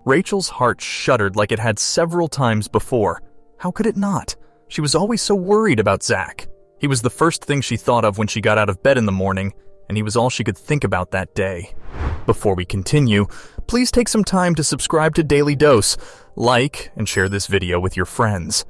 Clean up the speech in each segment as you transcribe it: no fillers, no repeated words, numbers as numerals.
Rachel's heart shuddered like it had several times before. How could it not? She was always so worried about Zach. He was the first thing she thought of when she got out of bed in the morning, and he was all she could think about that day. Before we continue, please take some time to subscribe to Dailydose, like, and share this video with your friends.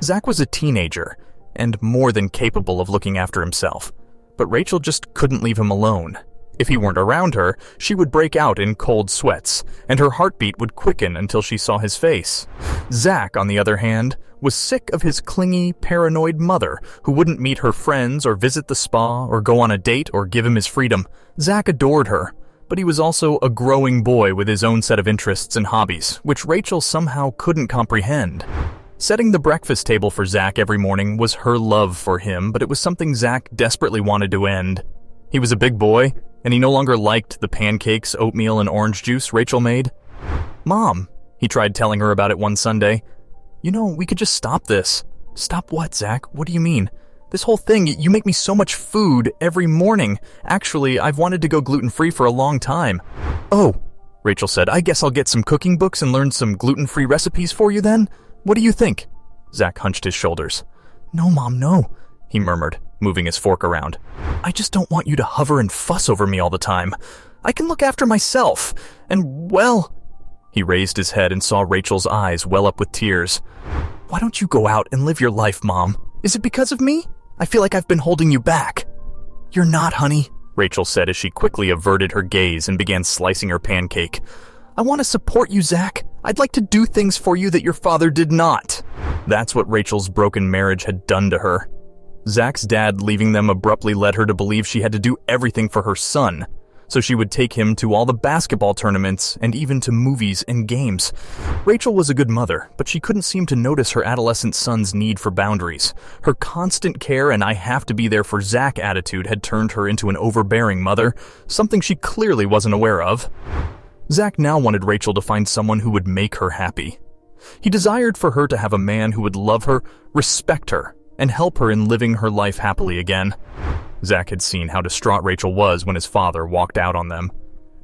Zach was a teenager, and more than capable of looking after himself, but Rachel just couldn't leave him alone. If he weren't around her, she would break out in cold sweats, and her heartbeat would quicken until she saw his face. Zach, on the other hand, was sick of his clingy, paranoid mother, who wouldn't meet her friends or visit the spa or go on a date or give him his freedom. Zach adored her, but he was also a growing boy with his own set of interests and hobbies, which Rachel somehow couldn't comprehend. Setting the breakfast table for Zach every morning was her love for him, but it was something Zach desperately wanted to end. He was a big boy, and he no longer liked the pancakes, oatmeal, and orange juice Rachel made. "Mom," he tried telling her about it one Sunday, "you know, we could just stop this." "Stop what, Zach? What do you mean? This whole thing, you make me so much food every morning. Actually, I've wanted to go gluten-free for a long time." "Oh," Rachel said, "I guess I'll get some cooking books and learn some gluten-free recipes for you then? What do you think?" Zach hunched his shoulders. "No, Mom, no," he murmured, moving his fork around. "I just don't want you to hover and fuss over me all the time. I can look after myself, and, well..." He raised his head and saw Rachel's eyes well up with tears. "Why don't you go out and live your life, Mom? Is it because of me? I feel like I've been holding you back." "You're not, honey," Rachel said as she quickly averted her gaze and began slicing her pancake. "I want to support you, Zach. I'd like to do things for you that your father did not." That's what Rachel's broken marriage had done to her. Zach's dad leaving them abruptly led her to believe she had to do everything for her son, so she would take him to all the basketball tournaments and even to movies and games. Rachel was a good mother, but she couldn't seem to notice her adolescent son's need for boundaries. Her constant care and "I have to be there for Zach" attitude had turned her into an overbearing mother, something she clearly wasn't aware of. Zach now wanted Rachel to find someone who would make her happy. He desired for her to have a man who would love her, respect her, and help her in living her life happily again. Zach had seen how distraught Rachel was when his father walked out on them.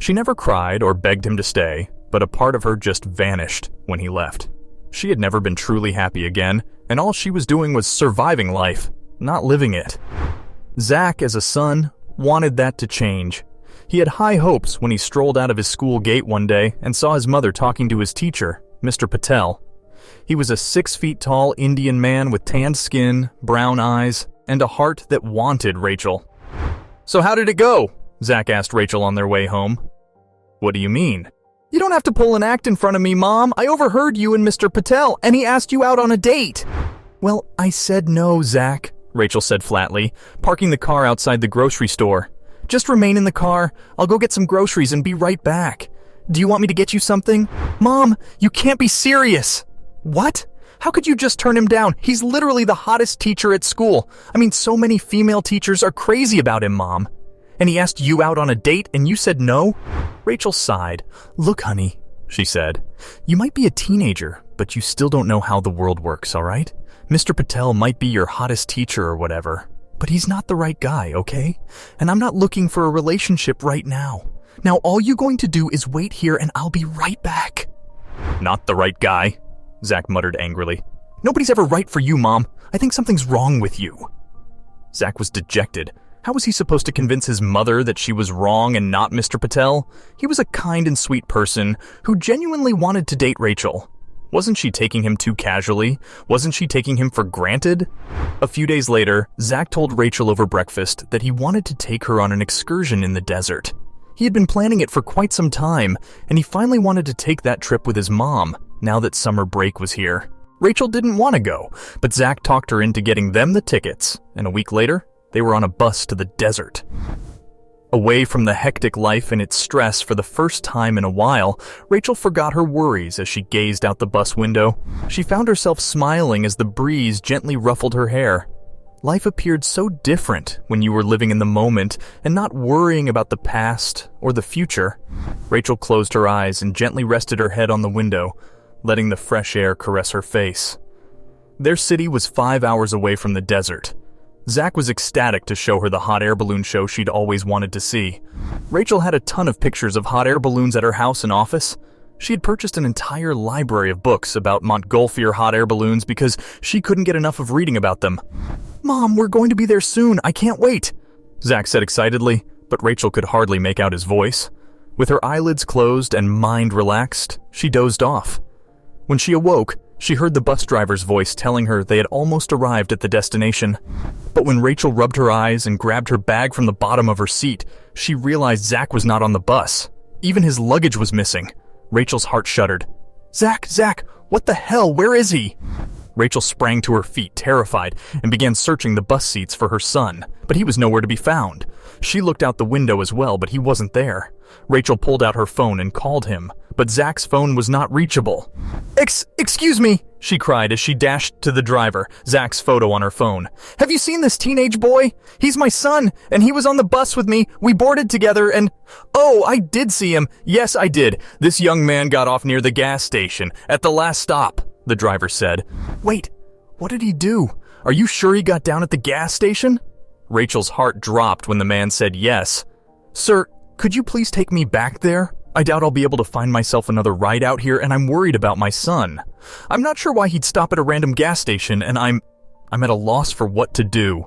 She never cried or begged him to stay, but a part of her just vanished when he left. She had never been truly happy again, and all she was doing was surviving life, not living it. Zach, as a son, wanted that to change. He had high hopes when he strolled out of his school gate one day and saw his mother talking to his teacher, Mr. Patel. He was a 6-feet-tall Indian man with tanned skin, brown eyes, and a heart that wanted Rachel. "So how did it go?" Zach asked Rachel on their way home. "What do you mean?" "You don't have to pull an act in front of me, Mom. I overheard you and Mr. Patel, and he asked you out on a date." "Well, I said no, Zach," Rachel said flatly, parking the car outside the grocery store. "Just remain in the car. I'll go get some groceries and be right back. Do you want me to get you something?" "Mom, you can't be serious." "What? How could you just turn him down? He's literally the hottest teacher at school. I mean, so many female teachers are crazy about him, Mom. And he asked you out on a date and you said no?" Rachel sighed. "Look, honey," she said, "you might be a teenager, but you still don't know how the world works, all right? Mr. Patel might be your hottest teacher or whatever, but he's not the right guy, okay? And I'm not looking for a relationship right now. Now all you're going to do is wait here and I'll be right back." "Not the right guy," Zach muttered angrily. "Nobody's ever right for you, Mom. I think something's wrong with you." Zach was dejected. How was he supposed to convince his mother that she was wrong and not Mr. Patel? He was a kind and sweet person who genuinely wanted to date Rachel. Wasn't she taking him too casually? Wasn't she taking him for granted? A few days later, Zach told Rachel over breakfast that he wanted to take her on an excursion in the desert. He had been planning it for quite some time, and he finally wanted to take that trip with his mom, now that summer break was here. Rachel didn't want to go, but Zach talked her into getting them the tickets, and a week later, they were on a bus to the desert. Away from the hectic life and its stress for the first time in a while, Rachel forgot her worries as she gazed out the bus window. She found herself smiling as the breeze gently ruffled her hair. Life appeared so different when you were living in the moment and not worrying about the past or the future. Rachel closed her eyes and gently rested her head on the window, letting the fresh air caress her face. Their city was 5 hours away from the desert. Zach was ecstatic to show her the hot air balloon show she'd always wanted to see. Rachel had a ton of pictures of hot air balloons at her house and office. She had purchased an entire library of books about Montgolfier hot air balloons because she couldn't get enough of reading about them. "Mom, we're going to be there soon. I can't wait," Zach said excitedly, but Rachel could hardly make out his voice. With her eyelids closed and mind relaxed, she dozed off. When she awoke, she heard the bus driver's voice telling her they had almost arrived at the destination. But when Rachel rubbed her eyes and grabbed her bag from the bottom of her seat, she realized Zach was not on the bus. Even his luggage was missing. Rachel's heart shuddered. Zach, what the hell? Where is he?" Rachel sprang to her feet, terrified, and began searching the bus seats for her son, but he was nowhere to be found. She looked out the window as well, but he wasn't there. Rachel pulled out her phone and called him, but Zach's phone was not reachable. Excuse me," she cried as she dashed to the driver, Zach's photo on her phone. "Have you seen this teenage boy? He's my son, and he was on the bus with me. We boarded together and—" "Oh, I did see him. Yes, I did. This young man got off near the gas station, at the last stop," the driver said. "Wait, what did he do? Are you sure he got down at the gas station?" Rachel's heart dropped when the man said yes. "Sir, could you please take me back there? I doubt I'll be able to find myself another ride out here, and I'm worried about my son. I'm not sure why he'd stop at a random gas station, and I'm at a loss for what to do."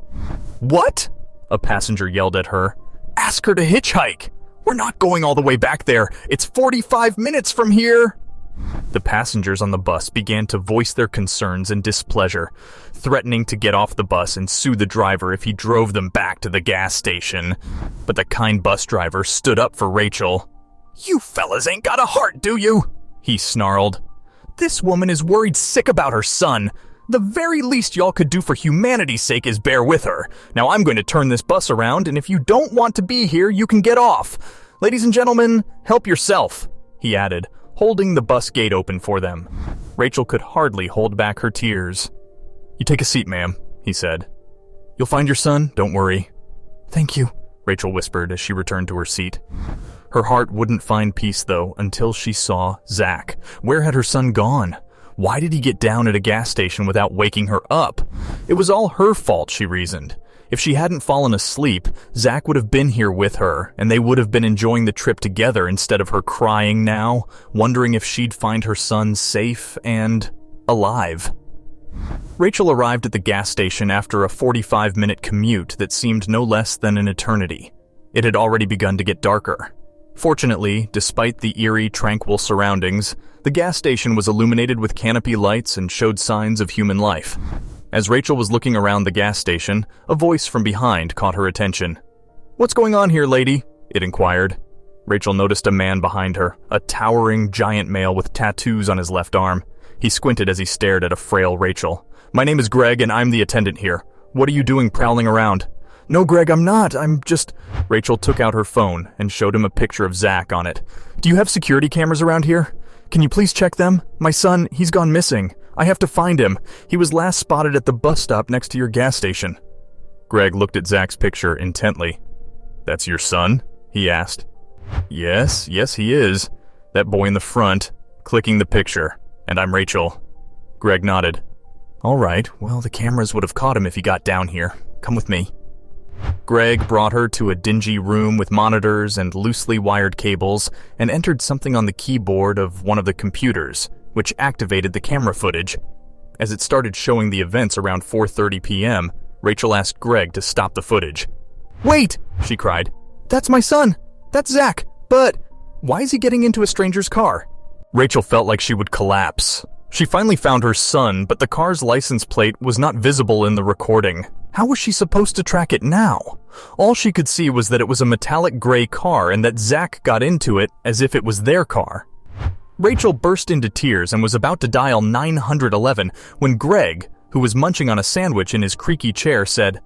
"What?" a passenger yelled at her. "Ask her to hitchhike. We're not going all the way back there. It's 45 minutes from here." The passengers on the bus began to voice their concerns and displeasure, threatening to get off the bus and sue the driver if he drove them back to the gas station. But the kind bus driver stood up for Rachel. "You fellas ain't got a heart, do you?" he snarled. "This woman is worried sick about her son. The very least y'all could do for humanity's sake is bear with her. Now I'm going to turn this bus around, and if you don't want to be here, you can get off. Ladies and gentlemen, help yourself," he added, holding the bus gate open for them. Rachel could hardly hold back her tears. "You take a seat, ma'am," he said. "You'll find your son, don't worry." "Thank you," Rachel whispered as she returned to her seat. Her heart wouldn't find peace, though, until she saw Zach. Where had her son gone? Why did he get down at a gas station without waking her up? It was all her fault, she reasoned. If she hadn't fallen asleep, Zach would have been here with her, and they would have been enjoying the trip together instead of her crying now, wondering if she'd find her son safe and alive. Rachel arrived at the gas station after a 45-minute commute that seemed no less than an eternity. It had already begun to get darker. Fortunately, despite the eerie, tranquil surroundings, the gas station was illuminated with canopy lights and showed signs of human life. As Rachel was looking around the gas station, a voice from behind caught her attention. "What's going on here, lady?" it inquired. Rachel noticed a man behind her, a towering giant male with tattoos on his left arm. He squinted as he stared at a frail Rachel. "My name is Greg, and I'm the attendant here. What are you doing prowling around?" "No, Greg, I'm not. I'm just—" Rachel took out her phone and showed him a picture of Zach on it. "Do you have security cameras around here? Can you please check them? My son, he's gone missing. I have to find him. He was last spotted at the bus stop next to your gas station." Greg looked at Zach's picture intently. "That's your son?" he asked. Yes, he is. That boy in the front, clicking the picture. And I'm Rachel." Greg nodded. "All right, well, the cameras would have caught him if he got down here. Come with me." Greg brought her to a dingy room with monitors and loosely wired cables and entered something on the keyboard of one of the computers, which activated the camera footage. As it started showing the events around 4:30 p.m., Rachel asked Greg to stop the footage. "Wait!" she cried. "That's my son! That's Zach! But why is he getting into a stranger's car?" Rachel felt like she would collapse. She finally found her son, but the car's license plate was not visible in the recording. How was she supposed to track it now? All she could see was that it was a metallic gray car and that Zach got into it as if it was their car. Rachel burst into tears and was about to dial 911 when Greg, who was munching on a sandwich in his creaky chair, said,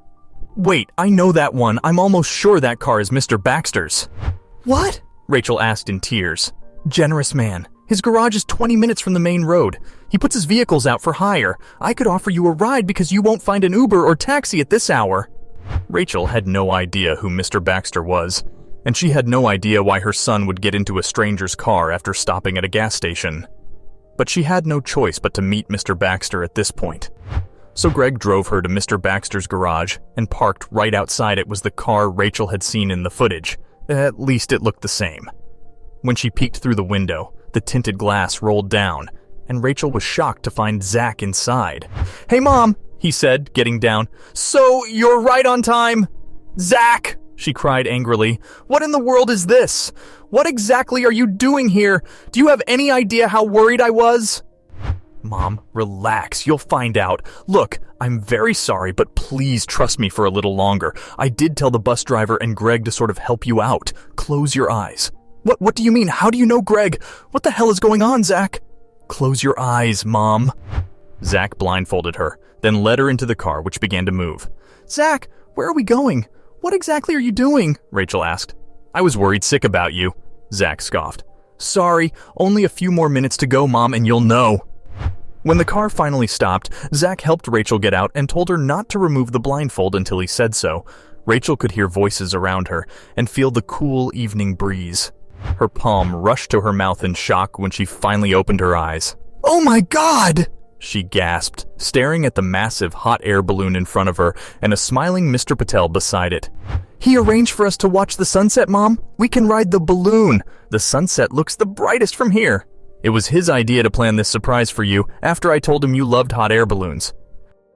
"Wait, I know that one. I'm almost sure that car is Mr. Baxter's." "What?" Rachel asked in tears. "Generous man. His garage is 20 minutes from the main road. He puts his vehicles out for hire. I could offer you a ride because you won't find an Uber or taxi at this hour." Rachel had no idea who Mr. Baxter was, and she had no idea why her son would get into a stranger's car after stopping at a gas station. But she had no choice but to meet Mr. Baxter at this point. So Greg drove her to Mr. Baxter's garage, and parked right outside it was the car Rachel had seen in the footage. At least it looked the same. When she peeked through the window, The tinted glass rolled down, and Rachel was shocked to find Zach inside. "Hey, Mom," he said, getting down. "So, you're right on time?" "Zach!" she cried angrily. "What in the world is this? What exactly are you doing here? Do you have any idea how worried I was?" "Mom, relax. You'll find out. Look, I'm very sorry, but please trust me for a little longer. I did tell the bus driver and Greg to sort of help you out. Close your eyes." What do you mean? How do you know Greg? What the hell is going on, Zach?" "Close your eyes, Mom." Zach blindfolded her, then led her into the car, which began to move. "Zach, where are we going? What exactly are you doing?" Rachel asked. "I was worried sick about you," Zach scoffed. "Sorry, only a few more minutes to go, Mom, and you'll know." When the car finally stopped, Zach helped Rachel get out and told her not to remove the blindfold until he said so. Rachel could hear voices around her and feel the cool evening breeze. Her palm rushed to her mouth in shock when she finally opened her eyes. "Oh my God!" she gasped, staring at the massive hot air balloon in front of her and a smiling Mr. Patel beside it. "He arranged for us to watch the sunset, Mom. We can ride the balloon. The sunset looks the brightest from here." "It was his idea to plan this surprise for you after I told him you loved hot air balloons.